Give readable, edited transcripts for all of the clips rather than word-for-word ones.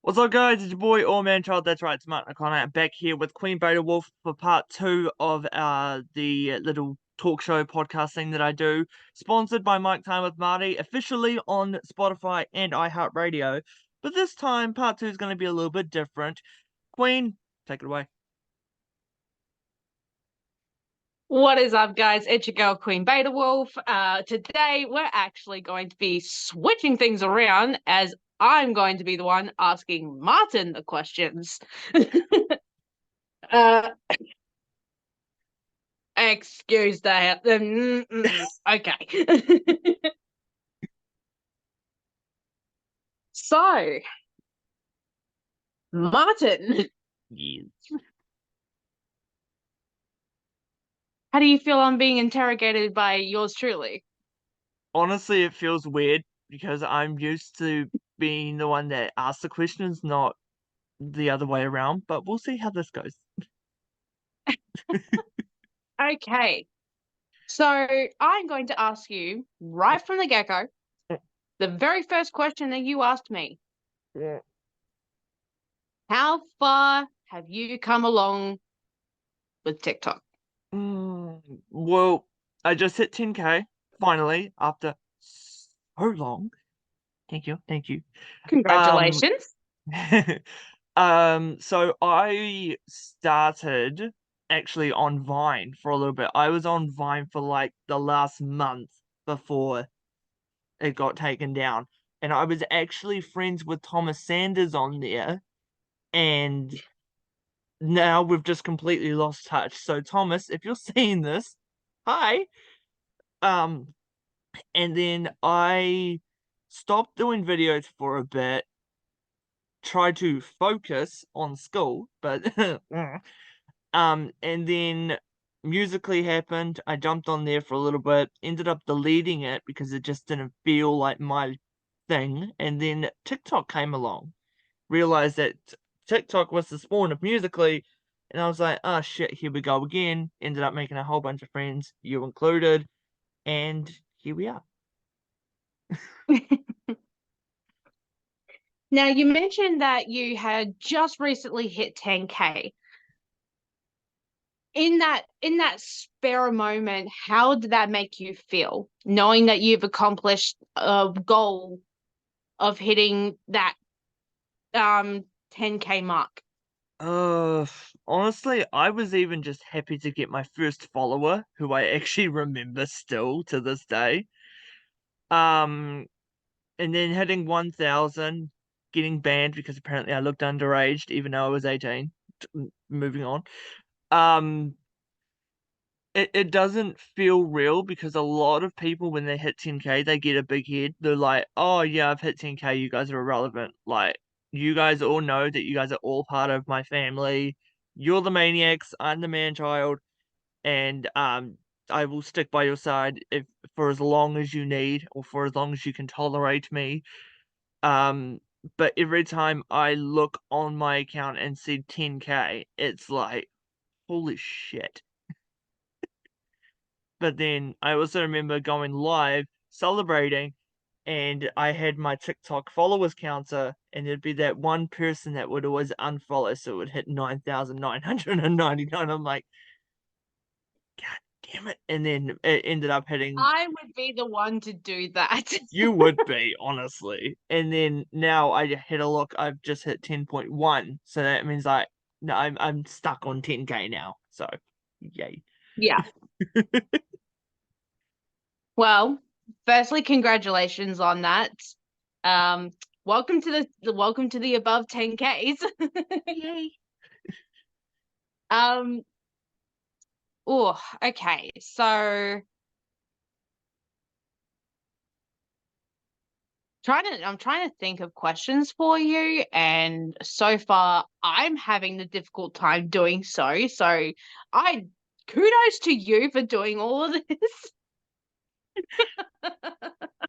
What's up, guys? It's your boy, All Man Child. That's right, it's Martin O'Connor. Back here with Queen Beta Wolf for part two of the little talk show podcast thing that I do, sponsored by Mike Time with Marty, officially on Spotify and iHeartRadio. But this time, part two is going to be a little bit different. Queen, take it away. What is up, guys? It's your girl, Queen Beta Wolf. Today, we're actually going to be switching things around as I'm going to be the one asking Martin the questions. uh, excuse that. Okay. So, Martin, Yes. how do you feel I'm being interrogated by yours truly? Honestly, it feels weird because I'm used to being the one that asks the questions, not the other way around. But we'll see how this goes. Okay. So, I'm going to ask you right from the get-go, the very first question that you asked me. Yeah. How far have you come along with TikTok? Well, I just hit 10K finally after so long. Thank you, thank you. Um, Congratulations. so I started actually on Vine for a little bit. I was on Vine for like the last month before it got taken down, and I was actually friends with Thomas Sanders on there, and now we've just completely lost touch. So Thomas, if you're seeing this, hi. Um, and then I stopped doing videos for a bit, tried to focus on school, but and then Musically happened. I jumped on there for a little bit, ended up deleting it because it just didn't feel like my thing. And then TikTok came along, realized that TikTok was the spawn of Musically, and I was like, oh shit, here we go again. Ended up making a whole bunch of friends, you included, and here we are. Now, you mentioned that you had just recently hit 10K. In that spare moment, how did that make you feel, knowing that you've accomplished a goal of hitting that 10K mark? Uh, Honestly, I was even just happy to get my first follower, who I actually remember still to this day. Um, and then hitting 1,000, getting banned because apparently I looked underaged, even though I was 18. Moving on. Um, it doesn't feel real because a lot of people, when they hit 10K, they get a big head. They're like, oh yeah, I've hit 10K, you guys are irrelevant. Like, you guys all know that you guys are all part of my family. You're the maniacs, I'm the man child, and I will stick by your side if for as long as you need or for as long as you can tolerate me. Um, but every time I look on my account and see 10K, it's like, holy shit. But then I also remember going live, celebrating, and I had my TikTok followers counter, and there'd be that one person that would always unfollow, so it would hit 9,999. I'm like, God damn it. And then it ended up hitting, I would be the one to do that. you would be, honestly. And then now I hit a look, I've just hit 10.1. So that means like, no, I'm stuck on 10K now. So, yay. Yeah. Well, firstly, congratulations on that. Um, welcome to the above 10Ks. Yay. Um, oh, okay. So I'm trying to think of questions for you, and so far I'm having the difficult time doing so. So I kudos to you for doing all of this.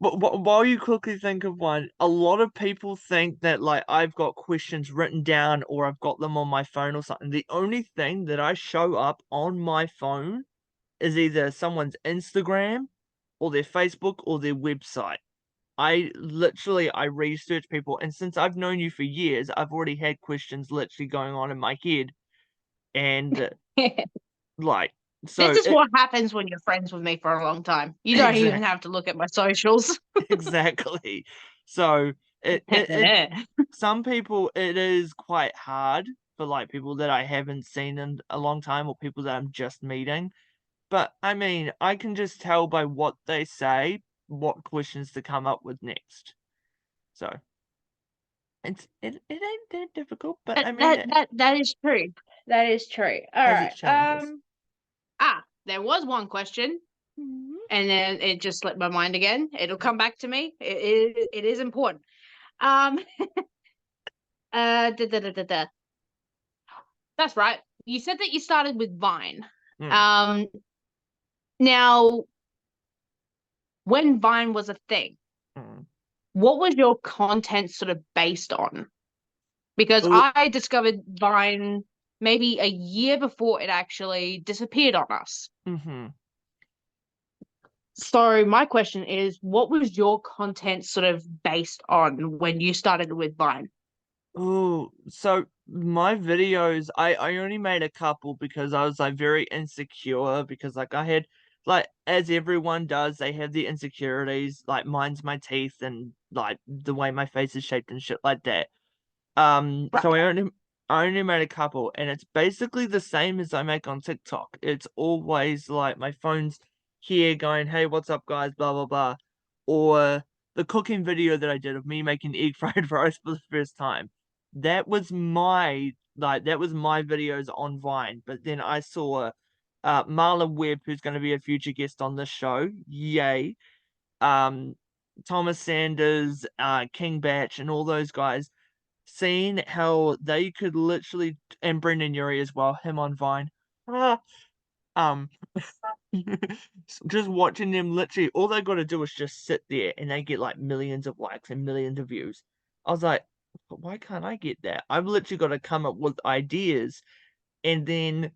While you quickly think of one, a lot of people think that like I've got questions written down or I've got them on my phone or something. The only thing that I show up on my phone is either someone's Instagram or their Facebook or their website. I research people, and since I've known you for years, I've already had questions literally going on in my head, and like, This so is it what happens when you're friends with me for a long time. You don't even exact have to look at my socials. exactly. So it Yeah. some people it is quite hard for like people that I haven't seen in a long time or people that I'm just meeting. But I mean, I can just tell by what they say what questions to come up with next. So it ain't that difficult, but That I mean, that that that is true. That is true. All has right. its challenges. There was one question, Mhm. and then it just slipped my mind again. It'll come back to me. It is important. Um. Da, da, da, da, da. That's right. You said that you started with Vine. Mm, Um. Now, when Vine was a thing, mm. what was your content sort of based on? Because Oh, I discovered Vine maybe a year before it actually disappeared on us. mm-hmm. So my question is, what was your content sort of based on when you started with Vine? Oh, so my videos, I only made a couple because I was like very insecure because like I had like as everyone does, they have the insecurities. Like mine's my teeth and like the way my face is shaped and shit like that. Right. So I only made a couple, and it's basically the same as I make on TikTok. It's always like my phone's here going, "Hey, what's up, guys?" Blah blah blah, or the cooking video that I did of me making egg fried rice for the first time. That was my videos on Vine. But then I saw Marla Webb, who's going to be a future guest on this show. Yay! Um, Thomas Sanders, King Batch, and all those guys seeing how they could literally, and Brendan Urie as well, him on Vine. Ah, um, just watching them literally, all they got to do is just sit there and they get like millions of likes and millions of views. I was like, but why can't I get that? I've literally got to come up with ideas. And then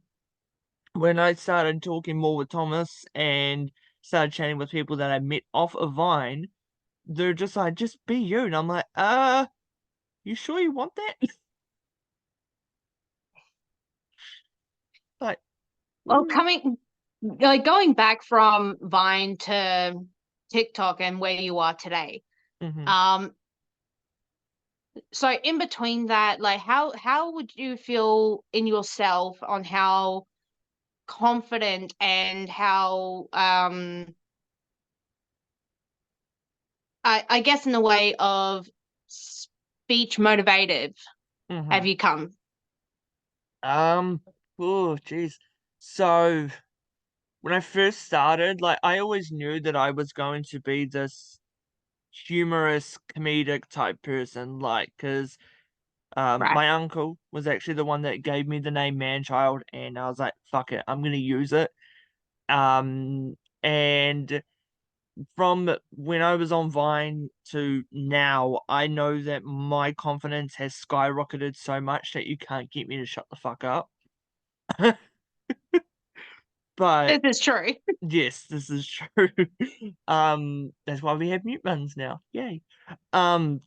when I started talking more with Thomas and started chatting with people that I met off of Vine, they're just like, just be you. And I'm like, you sure you want that? Like, Well, mm, going back from Vine to TikTok and where you are today. mhm. Um, so in between that, like how would you feel in yourself on how confident and how I guess in the way of speech motivated have Mhm. you come? Um, oh, jeez. So when I first started, like I always knew that I was going to be this humorous, comedic type person, like, because Right. my uncle was actually the one that gave me the name Manchild, and I was like, fuck it, I'm gonna use it. And from when I was on Vine to now, I know that my confidence has skyrocketed so much that you can't get me to shut the fuck up. But This is true. yes, this is true. That's why we have mute buttons now. Yay. Um,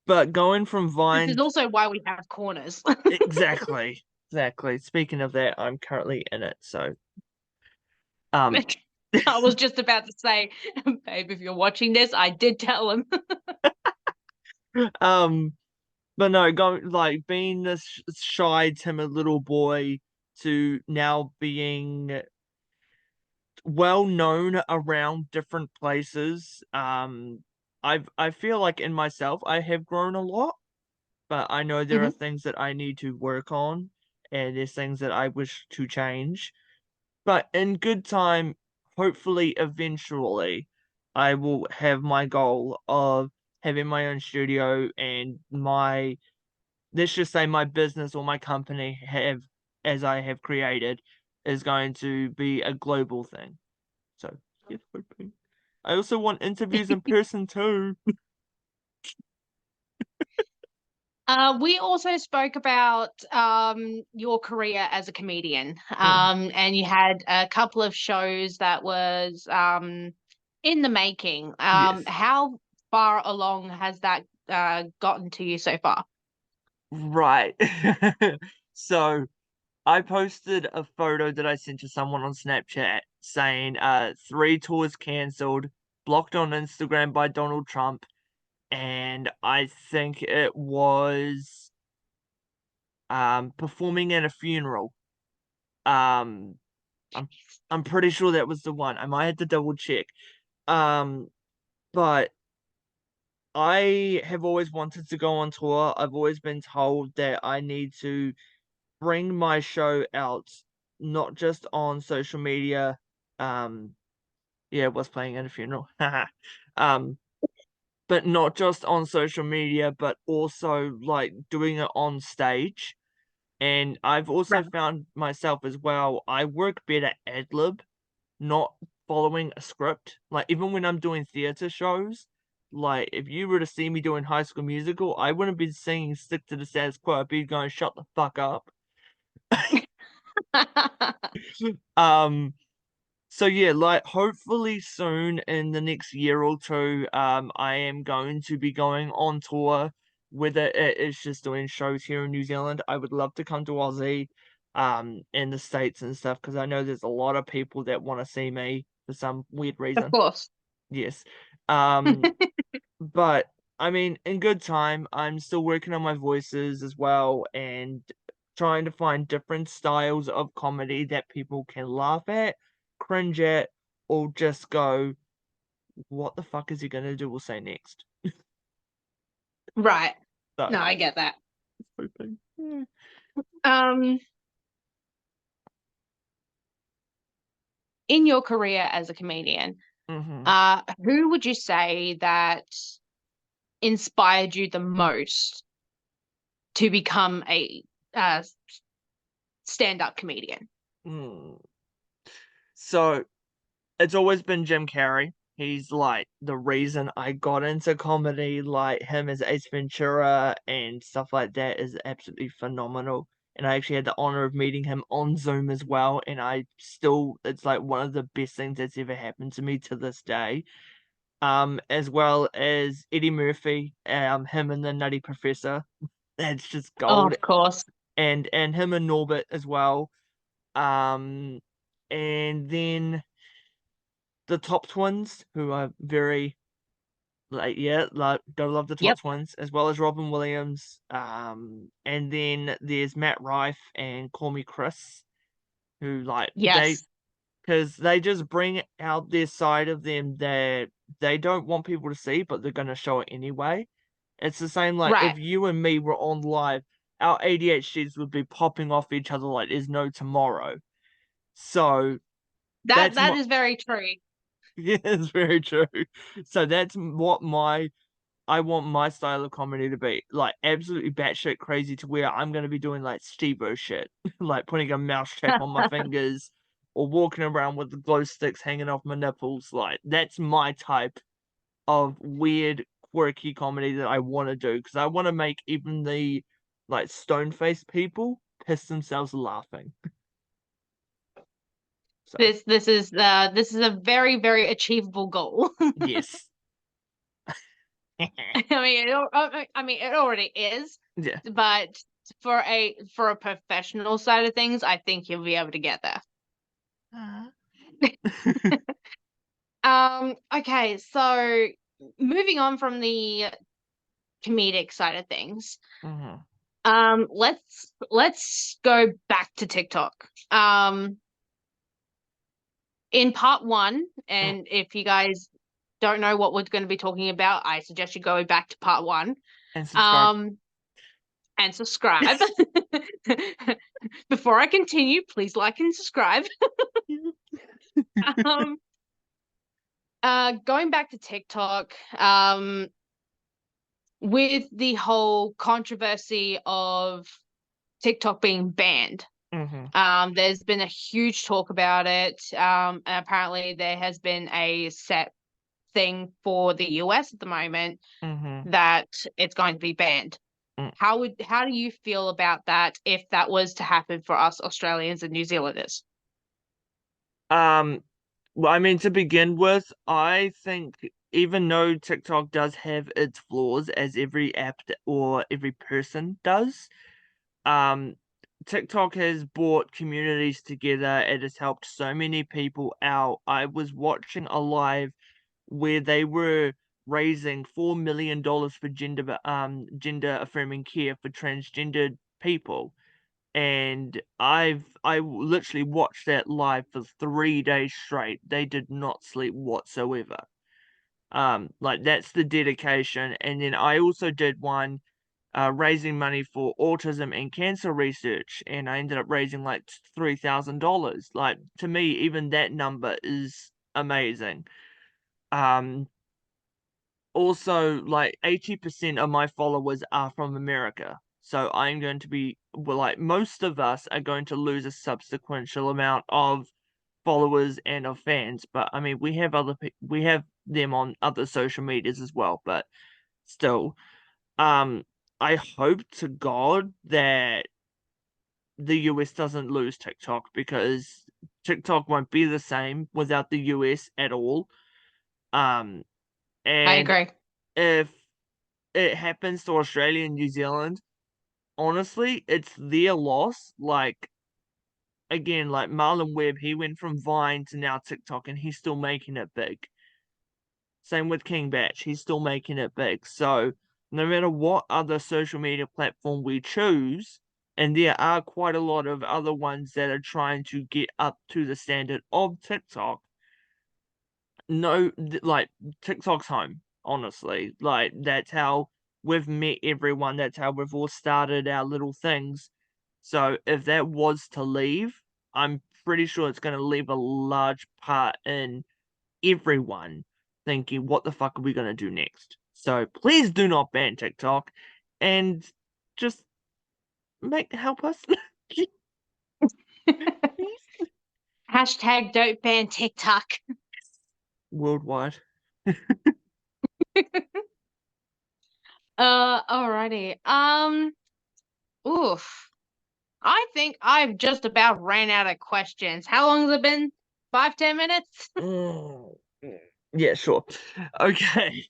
but going from This Vine, is also why we have corners. exactly. Speaking of that, I'm currently in it. So, um, I was just about to say, babe, if you're watching this, I did tell him. um, but no, going like being this shy, timid little boy to now being well known around different places. I feel like in myself I have grown a lot, but I know there are Mhm. things that I need to work on, and there's things that I wish to change. But in good time, hopefully, eventually, I will have my goal of having my own studio and let's just say my business or my company as I have created, is going to be a global thing. So, yes, hoping. I also want interviews in person too. We also spoke about your career as a comedian, Mm, and you had a couple of shows that was in the making. Yes. How far along has that gotten to you so far? Right. So I posted a photo that I sent to someone on Snapchat saying 3 tours cancelled, blocked on Instagram by Donald Trump, and I think it was performing at a funeral. Um I'm I'm pretty sure that was the one. I might have to double check. Um but I have always wanted to go on tour. I've always been told that I need to bring my show out, not just on social media. Um, yeah, it was playing at a funeral. um, but not just on social media, but also like doing it on stage. And I've also Right. found myself as well, I work better ad lib, not following a script. Like even when I'm doing theater shows, like if you were to see me doing High School Musical, I wouldn't be singing "Stick to the Status Quo." I'd be going, "Shut the fuck up." Um, so yeah, like hopefully soon in the next year or two, I am going to be going on tour. Whether it is just doing shows here in New Zealand, I would love to come to Aussie, in the States and stuff, because I know there's a lot of people that want to see me for some weird Of reason. course. Yes. Um, but I mean, in good time, I'm still working on my voices as well and trying to find different styles of comedy that people can laugh at, cringe at, or just go, what the fuck is he gonna do or say next? Right. So, No, I get that. hoping. Yeah. Um, in your career as a comedian, Mm-hmm. who would you say that inspired you the most to become a uh, stand-up comedian? Mm. So, it's always been Jim Carrey. He's like the reason I got into comedy, like him as Ace Ventura and stuff like that is absolutely phenomenal. And I actually had the honor of meeting him on Zoom as well. And I still, it's like one of the best things that's ever happened to me to this day. As well as Eddie Murphy, him and the Nutty Professor. That's just Oh, gold. of course. And him and Norbert as well. Um, and then the Top Twins, who are very like yeah, like gotta love the Top Yep. Twins, as well as Robin Williams. And then there's Matt Rife and Call Me Chris, who like they Yes. because they just bring out their side of them that they don't want people to see, but they're gonna show it anyway. It's the same like Right. if you and me were on live, our ADHDs would be popping off each other like there's no tomorrow. So That that's that my is very true. yeah, it's very true. So that's what my I want my style of comedy to be like absolutely batshit crazy to where I'm gonna be doing like Steve-O shit, like putting a mouse trap on my fingers or walking around with the glow sticks hanging off my nipples. Like that's my type of weird, quirky comedy that I want to do because I want to make even the like stone-faced people piss themselves laughing. So This is a very very achievable goal. yes, I mean it already is, yeah. but for a professional side of things, I think you'll be able to get there. Okay, so moving on from the comedic side of things, Mhm, let's go back to TikTok. In part one, mm, and if you guys don't know what we're going to be talking about, I suggest you go back to part one, and subscribe. um, and subscribe. Before I continue, please like and subscribe. Um, going back to TikTok, with the whole controversy of TikTok being banned. Mhm, There's been a huge talk about it. And apparently there has been a set thing for the US at the moment mhm. that it's going to be banned. Mm. How do you feel about that if that was to happen for us Australians and New Zealanders? Um, Well, I mean, to begin with, I think even though TikTok does have its flaws, as every app or every person does, um, TikTok has brought communities together. It has helped so many people out. I was watching a live where they were raising $4 million for gender affirming care for transgendered people. And I literally watched that live for 3 days straight. They did not sleep whatsoever. Like that's the dedication. And then I also did one raising money for autism and cancer research, and I ended up raising like $3,000. Like to me, even that number is amazing. Um, Also, like 80% of my followers are from America. So I'm going to be, well, like most of us are going to lose a subsequential amount of followers and of fans. But I mean, we have them on other social medias as well. But still, um, I hope to God that the US doesn't lose TikTok because TikTok won't be the same without the US at all. Um, I and agree. if it happens to Australia and New Zealand, honestly, it's their loss. Like again, like Marlon Webb, he went from Vine to now TikTok, and he's still making it big. Same with King Batch, he's still making it big. So no matter what other social media platform we choose, and there are quite a lot of other ones that are trying to get up to the standard of TikTok, no, like TikTok's home, honestly. Like that's how we've met everyone, that's how we've all started our little things. So if that was to leave, I'm pretty sure it's going to leave a large part in everyone thinking, what the fuck are we going to do next? So please do not ban TikTok and just help us. Hashtag don't ban TikTok. Worldwide. Alrighty. Oof. I think I've just about ran out of questions. How long has it been? 5, 10 minutes? Mm, yeah, sure. Okay.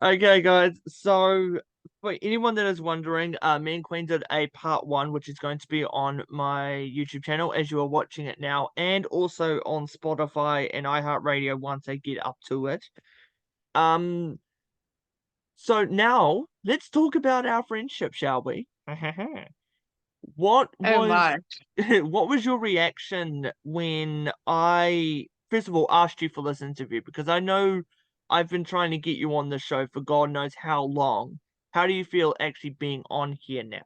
Okay, guys. So, for anyone that is wondering, me and Queen did a part one, which is going to be on my YouTube channel as you are watching it now, and also on Spotify and iHeartRadio once I get up to it. Um, so now let's talk about our friendship, shall we? What Oh was my. what was your reaction when I first of all asked you for this interview? Because I know I've been trying to get you on the show for God knows how long. How do you feel actually being on here now?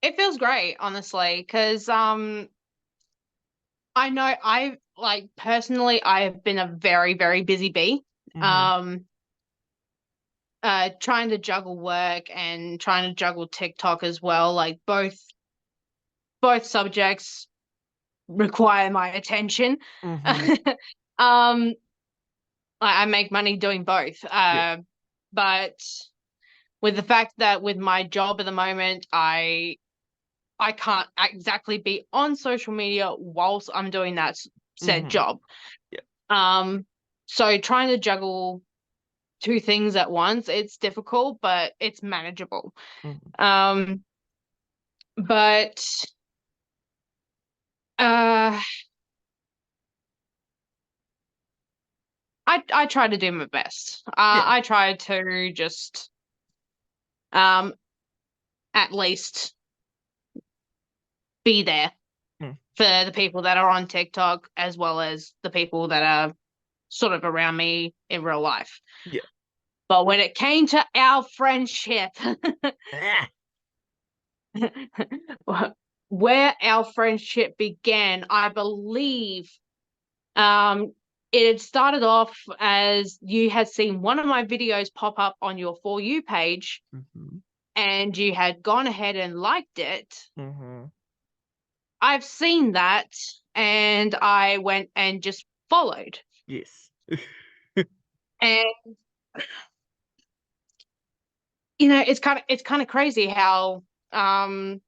It feels great, honestly, because I know I like personally I have been a very, very busy bee. Mm-hmm. Um trying to juggle work and trying to juggle TikTok as well. Like both subjects require my attention. Mm-hmm. um I make money doing both. Yeah. But with the fact that with my job at the moment, I can't exactly be on social media whilst I'm doing that said Mm-hmm. job. Yeah. Um, so trying to juggle two things at once, it's difficult, but it's manageable. Mm-hmm. Um, but uh, I try to do my best. Yeah. I try to just um at least be there Mm. for the people that are on TikTok as well as the people that are sort of around me in real life. Yeah. But when it came to our friendship, Ah. where our friendship began, I believe um, it had started off as you had seen one of my videos pop up on your For You page Mm-hmm. and you had gone ahead and liked it. Mm-hmm. I've seen that and I went and just followed. Yes. And it's kind of crazy how um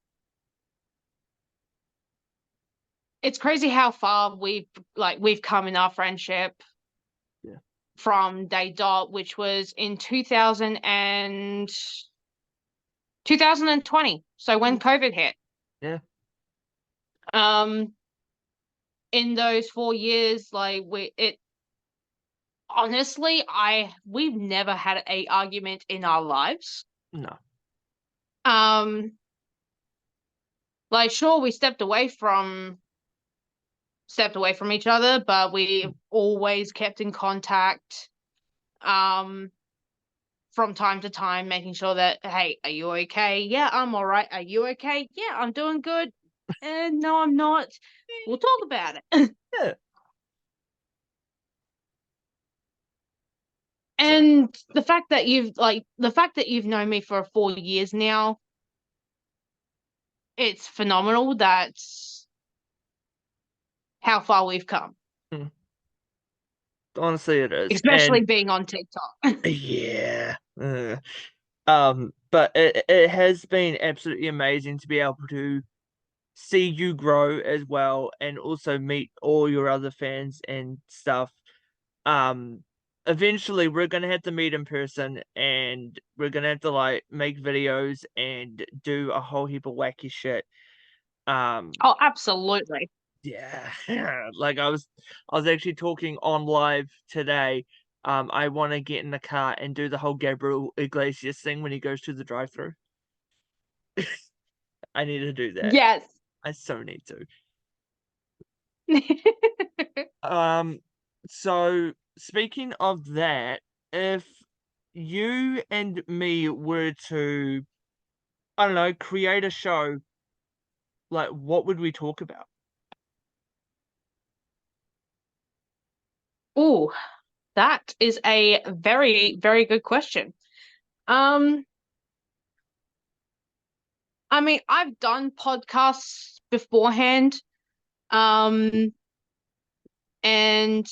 it's crazy how far we've come in our friendship Yeah. from day dot, which was in 2020. So when COVID hit. Yeah. In those 4 years, like we it honestly, we've never had a argument in our lives. No. Um, like sure, we stepped away from each other, but we always kept in contact. Um, from time to time, making sure that, hey, are you okay? Yeah, I'm all right. Are you okay? Yeah, I'm doing good. And no, I'm not. We'll talk about it. Yeah. So And the fact that you've known me for 4 years now, it's phenomenal. That's how far we've come, mm, honestly, it is, especially and being on TikTok. yeah. But it has been absolutely amazing to be able to see you grow as well, and also meet all your other fans and stuff. Um, Eventually we're gonna have to meet in person, and we're gonna have to like make videos and do a whole heap of wacky shit. Um, Oh, absolutely. yeah, like I was actually talking on live today. I want to get in the car and do the whole Gabriel Iglesias thing when he goes to the drive-through. I need to do that. Yes. I so need to. Um, so speaking of that, if you and me were to, I don't know, create a show, like what would we talk about? Oh, that is a very, very good question. Um, I mean, I've done podcasts beforehand, um, and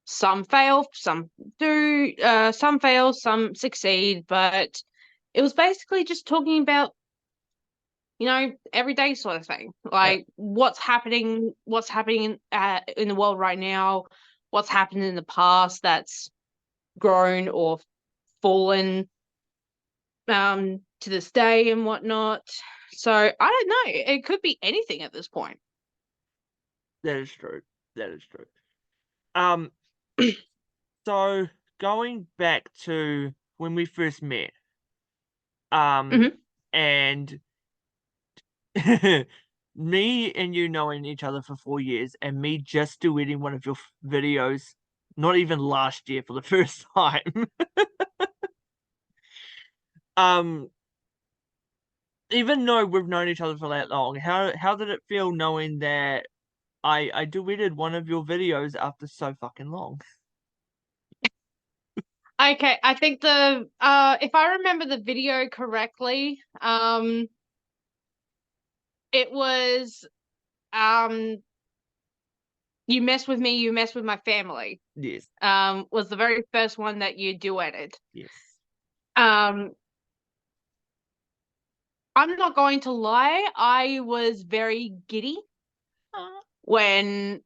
some fail, some fail, some succeed, but it was basically just talking about, everyday sort of thing, Yeah, like what's happening in the world right now, what's happened in the past that's grown or fallen to this day and whatnot. So I don't know. It could be anything at this point. that is true. That is true. Um, so going back to when we first met, um, Hmm. and me and you knowing each other for 4 years, and me just duetting one of your videos, not even last year for the first time. Um, even though we've known each other for that long, how did it feel knowing that I duetted one of your videos after so fucking long? Okay, I think if I remember the video correctly, it was um you mess with me, you mess with my family. Yes, Was the very first one that you duetted. yes. Um, I'm not going to lie, I was very giddy when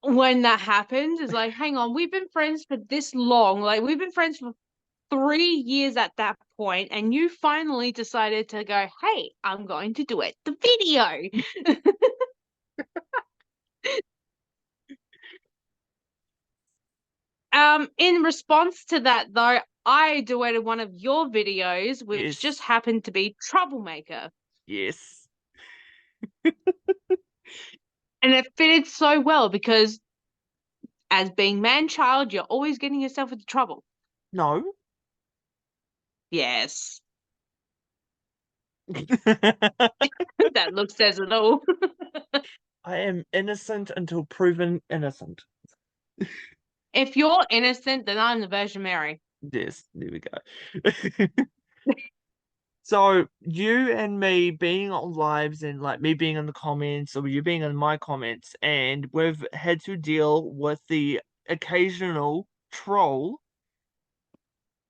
when that happened. It's like, hang on, we've been friends for this long. Like we've been friends for 3 years at that point, and you finally decided to go, hey, I'm going to duet the video. In response to that though, I duetted one of your videos, which just Yes, happened to be Troublemaker. yes. And it fitted so well because as being man child, you're always getting yourself into trouble. No. Yes. That look says it all. I am innocent until proven innocent. If you're innocent, then I'm the Virgin Mary. Yes, there we go. So you and me being on lives, and like me being in the comments, or you being in my comments, and we've had to deal with the occasional troll.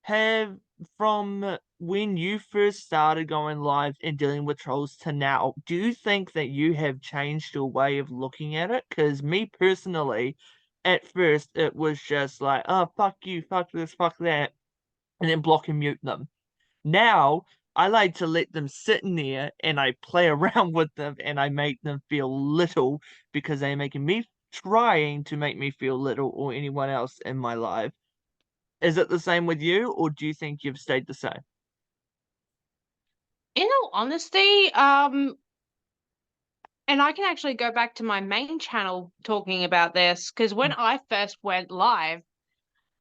Have from when you first started going live and dealing with trolls to now, do you think that you have changed your way of looking at it? Because me personally, at first it was just like, oh, fuck you, fuck this, fuck that, and then block and mute them. Now I like to let them sit in there and I play around with them and I make them feel little because they're making me trying to make me feel little or anyone else in my life. Is it the same with you, or do you think you've stayed the same? In all honesty, and I can actually go back to my main channel talking about this because when Mm, I first went live,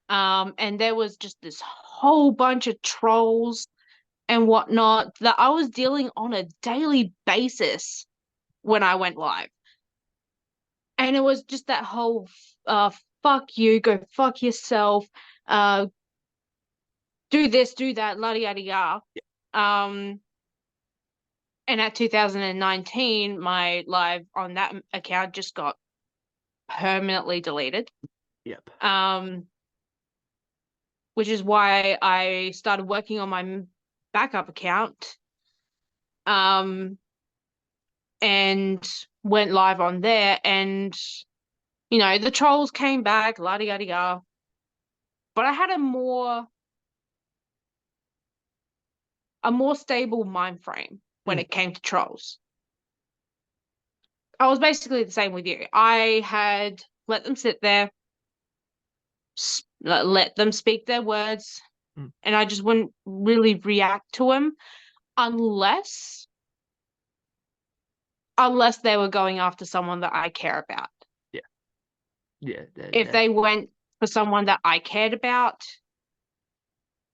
and there was just this whole bunch of trolls and whatnot that I was dealing on a daily basis when I went live. And it was just that whole fuck you, go fuck yourself, uh do this, do that, la yada yada. Um and at 2019, my live on that account just got permanently deleted. yep. Um which is why I started working on my backup account. Um and went live on there and the trolls came back, la yada yada. But I had a more stable mind frame when Mm, it came to trolls. I was basically the same with you. I had let them sit there, let them speak their words, mm, and I just wouldn't really react to them unless unless they were going after someone that I care about. yeah, yeah, If they went for someone that I cared about,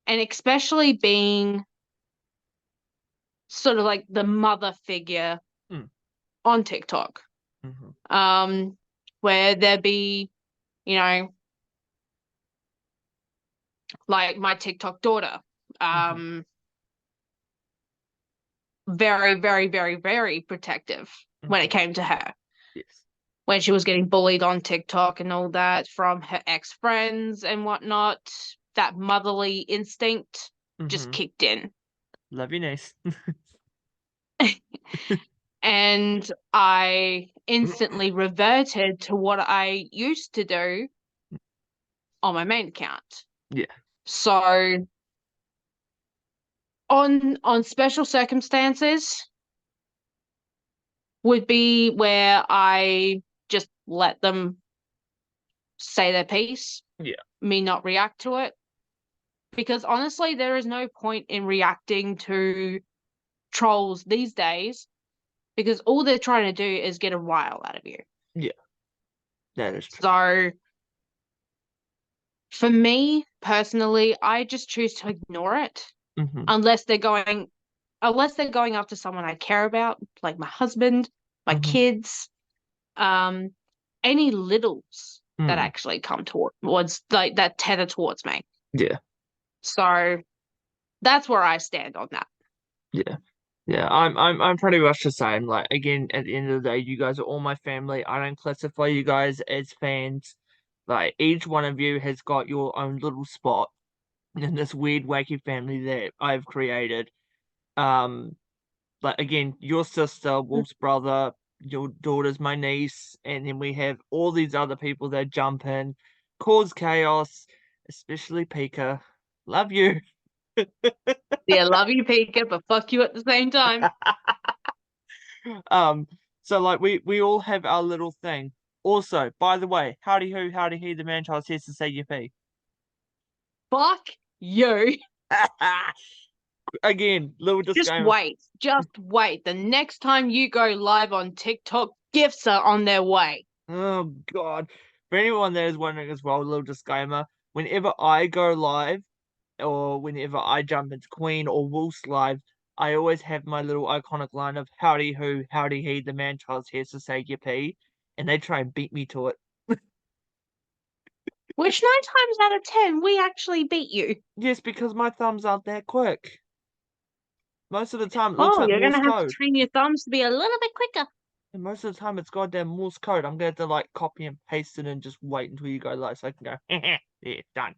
and especially being sort of like the mother figure mm, on TikTok, mm-hmm, um, where there be, you know, like my TikTok daughter, mm-hmm, um, very, very, very, very protective when it mm-hmm, came to her, yes, when she was getting bullied on TikTok and all that from her ex-friends and whatnot. That motherly instinct just mm-hmm. kicked in. Love you, nice. And I instantly reverted to what I used to do on my main account. Yeah. So on special circumstances would be where I just let them say their piece, Yeah. me not react to it. Because honestly, there is no point in reacting to trolls these days because all they're trying to do is get a rile out of you. Yeah. That is true. So for me personally, I just choose to ignore it Mm-hmm. unless they're going unless they're going after someone I care about, like my husband, my Mm-hmm. kids, um, any littles that Mm. actually come towards like that tether towards me. Yeah. So that's where I stand on that. Yeah. Yeah. I'm pretty much the same. Like again, at the end of the day, you guys are all my family. I don't classify you guys as fans. Like each one of you has got your own little spot in this weird wacky family that I've created. Um, like again, your sister, Wolf's brother, your daughter's my niece, and then we have all these other people that jump in, cause chaos, especially Pika. Love you. Yeah, love you, Pika, but fuck you at the same time. Um, so like we all have our little thing. Also, by the way, howdy he, the man child says to say your P. Fuck you. Again, little Just disclaimer. wait. Just wait. The next time you go live on TikTok, gifts are on their way. Oh God. For anyone that is wondering as well, a little disclaimer. Whenever I go live, or whenever I jump into Queen or Wolf's live, I always have my little iconic line of howdy who, howdy he, the man child's here to say yippee, and they try and beat me to it. Which 9 times out of 10, we actually beat you. Yes, because my thumbs aren't that quick. Most of the time it looks Oh, like you're Morse gonna have to code. train your thumbs to be a little bit quicker. And most of the time it's goddamn Morse code. I'm gonna have to like copy and paste it and just wait until you go live so I can go, yeah, done.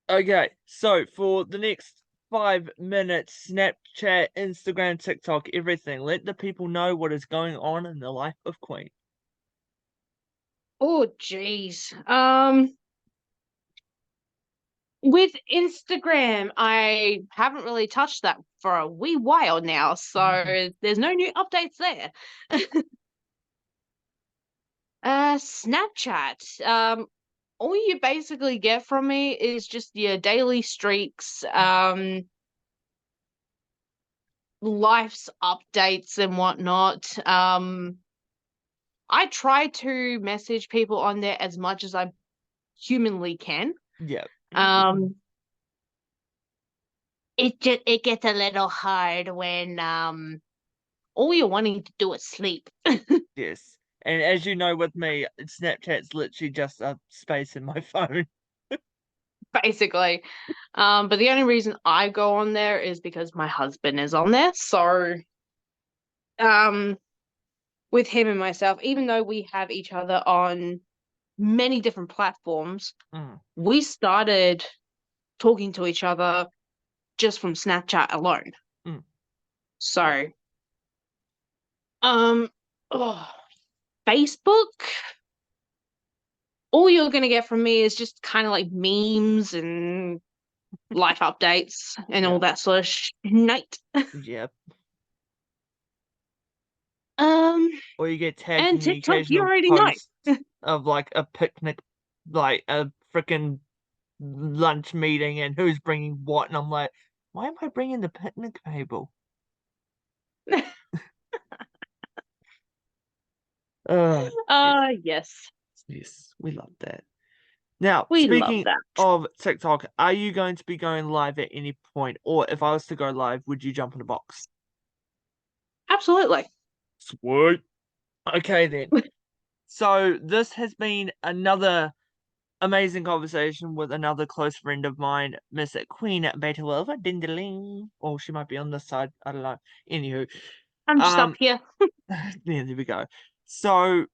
Okay, so for the next 5 minutes, Snapchat, Instagram, TikTok, everything, let the people know what is going on in the life of Queen. Oh, jeez. With Instagram, I haven't really touched that for a wee while now, so there's no new updates there. Snapchat. All you basically get from me is just your daily streaks, life's updates and whatnot. I try to message people on there as much as I humanly can. Yeah. It gets a little hard when all you're wanting to do is sleep. Yes. And as you know with me, Snapchat's literally just a space in my phone. Basically. But the only reason I go on there is because my husband is on there. So, um, with him and myself, even though we have each other on many different platforms, Mm, we started talking to each other just from Snapchat alone. mm, yeah. So, um, oh, Facebook, all you're gonna get from me is just kind of like memes and life updates and Yeah. all that sort of shit. Yeah. Um, Or you get tagged and in the TikTok, you occasional already know. post of like a picnic, like a freaking lunch meeting and who's bringing what. And I'm like, why am I bringing the picnic table? Yes. Yes, Yes. We love that. Now, we love speaking that. of TikTok, are you going to be going live at any point? Or if I was to go live, would you jump in a box? Absolutely. Sweet. Okay, then. So, this has been another amazing conversation with another close friend of mine, Miss Queen Beta Wolf. Dindaling. Or she might be on this side. I don't know. Anywho, I'm just up um, here. yeah, there we go. So,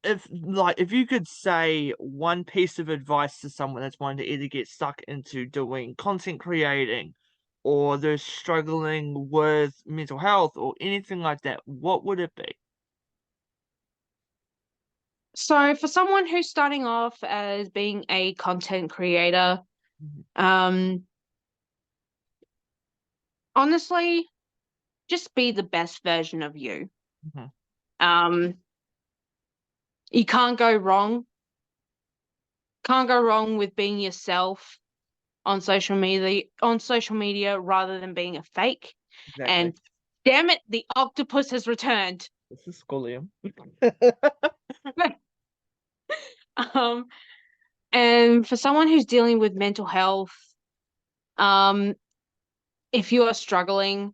if you could say one piece of advice to someone that's wanting to either get stuck into doing content creating or they're struggling with mental health or anything like that, what would it be? So, for someone who's starting off as being a content creator, Mhm, um, honestly, just be the best version of you. mhm, Um, you can't go wrong. Can't go wrong with being yourself on social media rather than being a fake. exactly. And damn it, the octopus has returned. This is Scholium. Um, and for someone who's dealing with mental health, um, if you are struggling,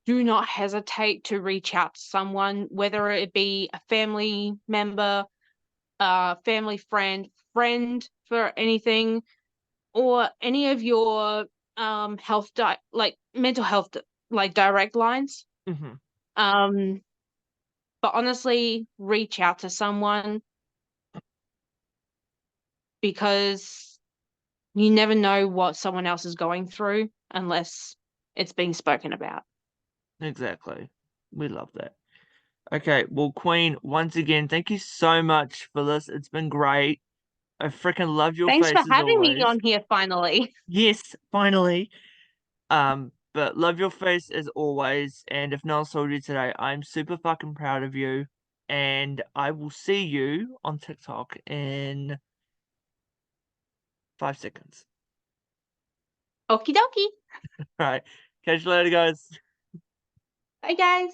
do not hesitate to reach out to someone, whether it be a family member, family friend for anything, or any of your like mental health like direct lines. Mhm, Um, but honestly, reach out to someone because you never know what someone else is going through unless it's being spoken about. exactly. We love that. Okay, well, Queen, once again, thank you so much for this. It's been great. I freaking love your Thanks for face as having me always. on here finally. Yes, finally. But love your face as always. And if no one told you today, I'm super fucking proud of you. And I will see you on TikTok in 5 seconds. Okie dokie. All right. Catch you later, guys. Bye, guys.